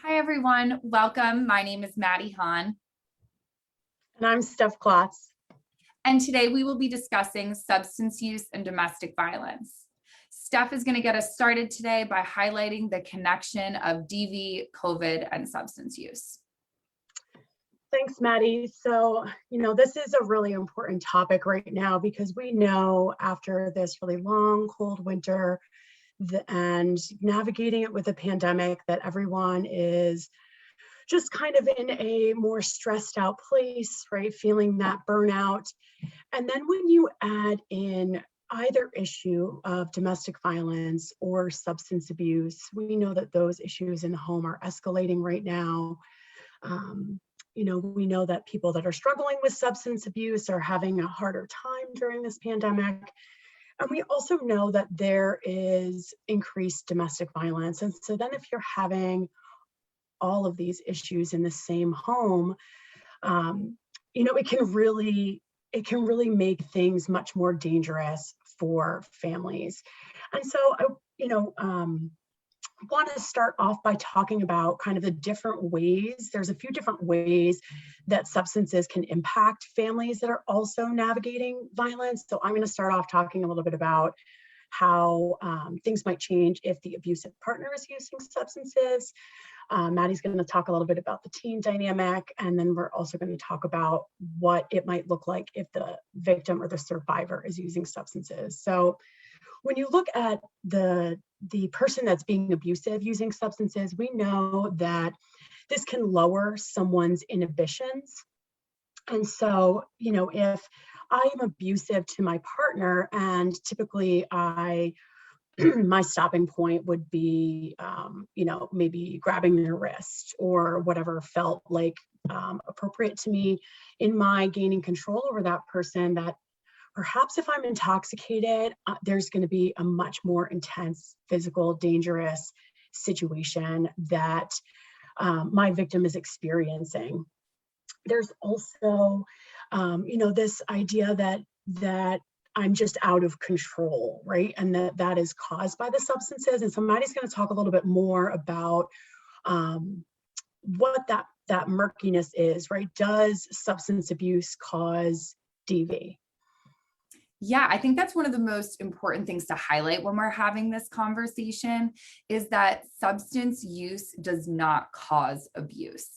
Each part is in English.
Hi, everyone. Welcome. My name is Maddie Hahn, And I'm Steph Klotz. and today we will be discussing substance use and domestic violence. Steph is going to get us started today by highlighting the connection of DV, COVID, and substance use. Thanks, Maddie. So, this is a really important topic right now because we know after this really long, cold winter and navigating it with a pandemic that everyone is just kind of in a more stressed out place, right? Feeling that burnout. And then when you add in either issue of domestic violence or substance abuse, we know that those issues in the home are escalating right now. Um, we know that people that are struggling with substance abuse are having a harder time during this pandemic. And we also know that there is increased domestic violence. And so then if you're having all of these issues in the same home, it can really make things much more dangerous for families. And so want to start off by talking about kind of the different ways. There's a few different ways that substances can impact families that are also navigating violence. So I'm going to start off talking a little bit about how things might change if the abusive partner is using substances. Maddie's going to talk a little bit about the teen dynamic, and then we're also going to talk about what it might look like if the victim or the survivor is using substances. So when you look at the person that's being abusive using substances, we know that this can lower someone's inhibitions. And so, if I am abusive to my partner and typically my stopping point would be, maybe grabbing their wrist or whatever felt like appropriate to me in my gaining control over that person, that perhaps if I'm intoxicated, there's going to be a much more intense, physical, dangerous situation that my victim is experiencing. There's also, this idea that I'm just out of control, right? And that is caused by the substances. And so Maddie's going to talk a little bit more about what that murkiness is, right? Does substance abuse cause DV? Yeah, I think that's one of the most important things to highlight when we're having this conversation is that substance use does not cause abuse.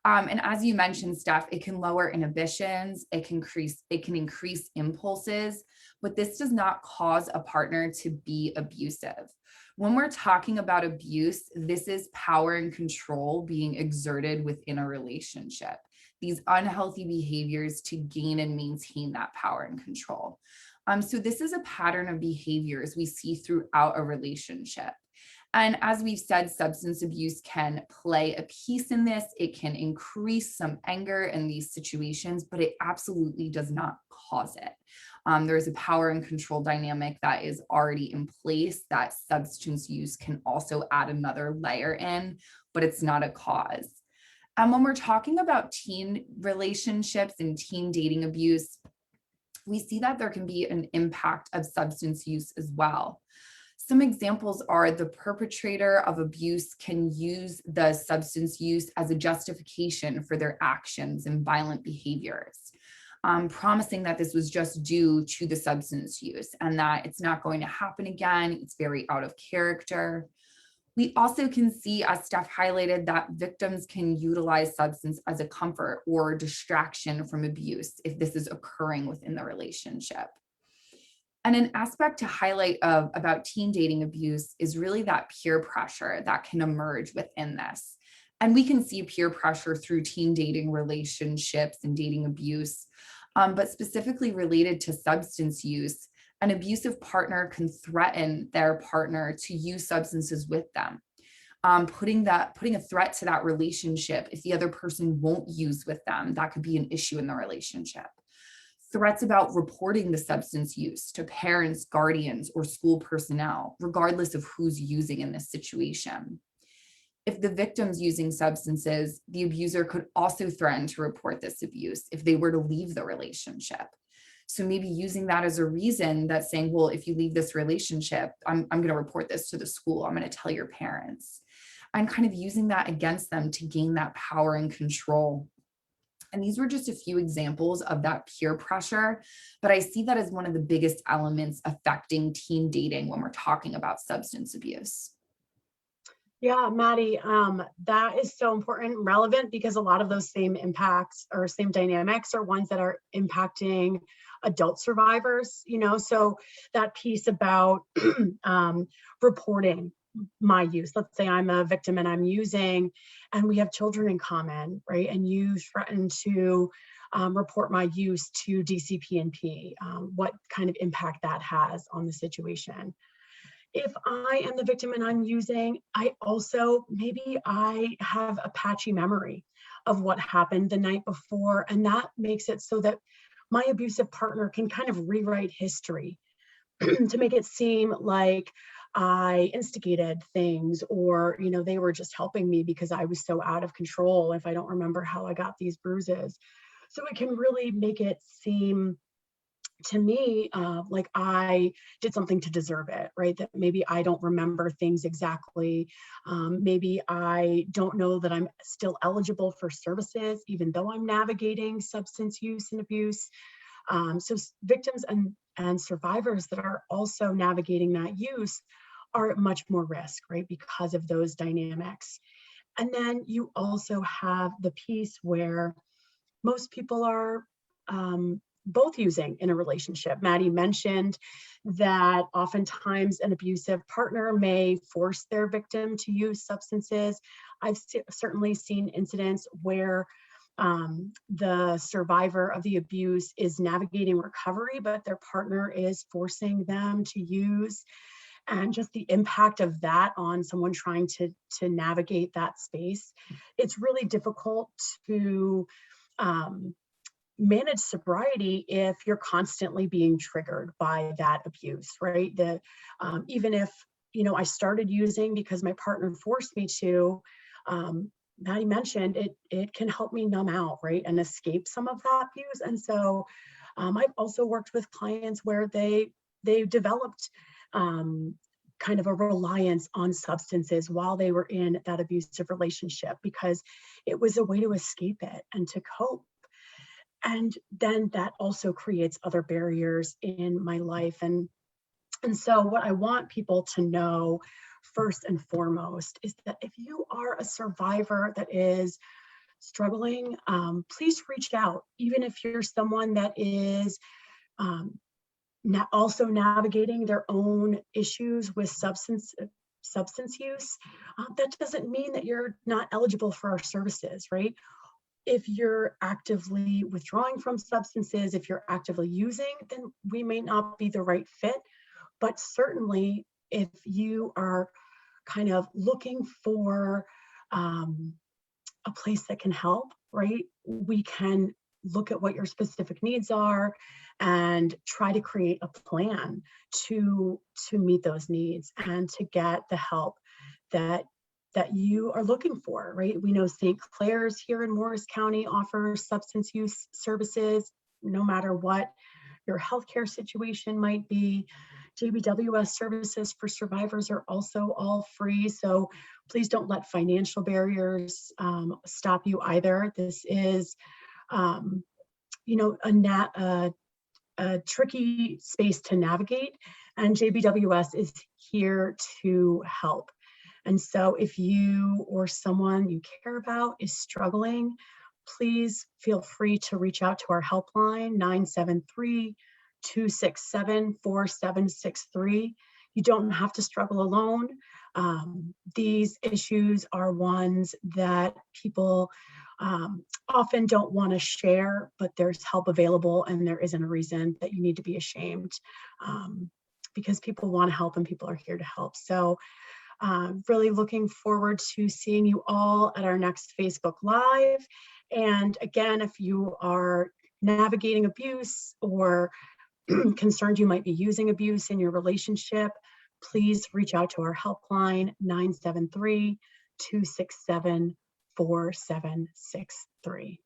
And as you mentioned, Steph, it can lower inhibitions, it can increase impulses, but this does not cause a partner to be abusive. When we're talking about abuse, this is power and control being exerted within a relationship, these unhealthy behaviors to gain and maintain that power and control. So this is a pattern of behaviors we see throughout a relationship. And as we've said, substance abuse can play a piece in this. It can increase some anger in these situations, but it absolutely does not cause it. There's a power and control dynamic that is already in place that substance use can also add another layer in, but it's not a cause. And when we're talking about teen relationships and teen dating abuse, we see that there can be an impact of substance use as well. Some examples are the perpetrator of abuse can use the substance use as a justification for their actions and violent behaviors, promising that this was just due to the substance use and that it's not going to happen again. It's very out of character. We also can see, as Steph highlighted, that victims can utilize substance as a comfort or distraction from abuse if this is occurring within the relationship. And an aspect to highlight about teen dating abuse is really that peer pressure that can emerge within this. And we can see peer pressure through teen dating relationships and dating abuse, but specifically related to substance use. An abusive partner can threaten their partner to use substances with them, putting a threat to that relationship. If the other person won't use with them, that could be an issue in the relationship. Threats about reporting the substance use to parents, guardians, or school personnel, regardless of who's using in this situation. If the victim's using substances, the abuser could also threaten to report this abuse if they were to leave the relationship. So maybe using that as a reason that's saying, well, if you leave this relationship, I'm going to report this to the school. I'm going to tell your parents. and kind of using that against them to gain that power and control. And these were just a few examples of that peer pressure, but I see that as one of the biggest elements affecting teen dating when we're talking about substance abuse. Yeah, Maddie, that is so important and relevant because a lot of those same impacts or same dynamics are ones that are impacting adult survivors, so that piece about reporting my use. Let's say I'm a victim and I'm using, and we have children in common, right? And you threaten to report my use to DCP&P, what kind of impact that has on the situation. If I am the victim and I'm using, maybe I have a patchy memory of what happened the night before. And that makes it so that my abusive partner can kind of rewrite history to make it seem like I instigated things, or, they were just helping me because I was so out of control if I don't remember how I got these bruises. So it can really make it seem to me, like I did something to deserve it, right? That maybe I don't remember things exactly. Maybe I don't know that I'm still eligible for services, even though I'm navigating substance use and abuse. Victims and survivors that are also navigating that use are at much more risk, right? Because of those dynamics. And then you also have the piece where most people are both using in a relationship. Maddie mentioned that oftentimes an abusive partner may force their victim to use substances. I've certainly seen incidents where the survivor of the abuse is navigating recovery, but their partner is forcing them to use. And just the impact of that on someone trying to navigate that space. It's really difficult to manage sobriety if you're constantly being triggered by that abuse, right? Even if I started using because my partner forced me to, Maddie mentioned it can help me numb out, right, and escape some of that abuse. And so I've also worked with clients where they developed kind of a reliance on substances while they were in that abusive relationship because it was a way to escape it and to cope. And then that also creates other barriers in my life. And so what I want people to know first and foremost is that if you are a survivor that is struggling, please reach out. Even if you're someone that is also navigating their own issues with substance use, that doesn't mean that you're not eligible for our services, right? If you're actively withdrawing from substances, if you're actively using, then we may not be the right fit. But certainly, if you are kind of looking for a place that can help, right, we can look at what your specific needs are and try to create a plan to meet those needs and to get the help that you are looking for, right? We know St. Clair's here in Morris County offers substance use services, no matter what your healthcare situation might be. JBWS services for survivors are also all free. So please don't let financial barriers stop you either. This is, a tricky space to navigate, and JBWS is here to help. And so if you or someone you care about is struggling, please feel free to reach out to our helpline, 973-267-4763. You don't have to struggle alone. These issues are ones that people often don't want to share, but there's help available and there isn't a reason that you need to be ashamed because people want to help and people are here to help. So really looking forward to seeing you all at our next Facebook Live. And again, if you are navigating abuse or concerned you might be using abuse in your relationship, please reach out to our helpline, 973-267-4763.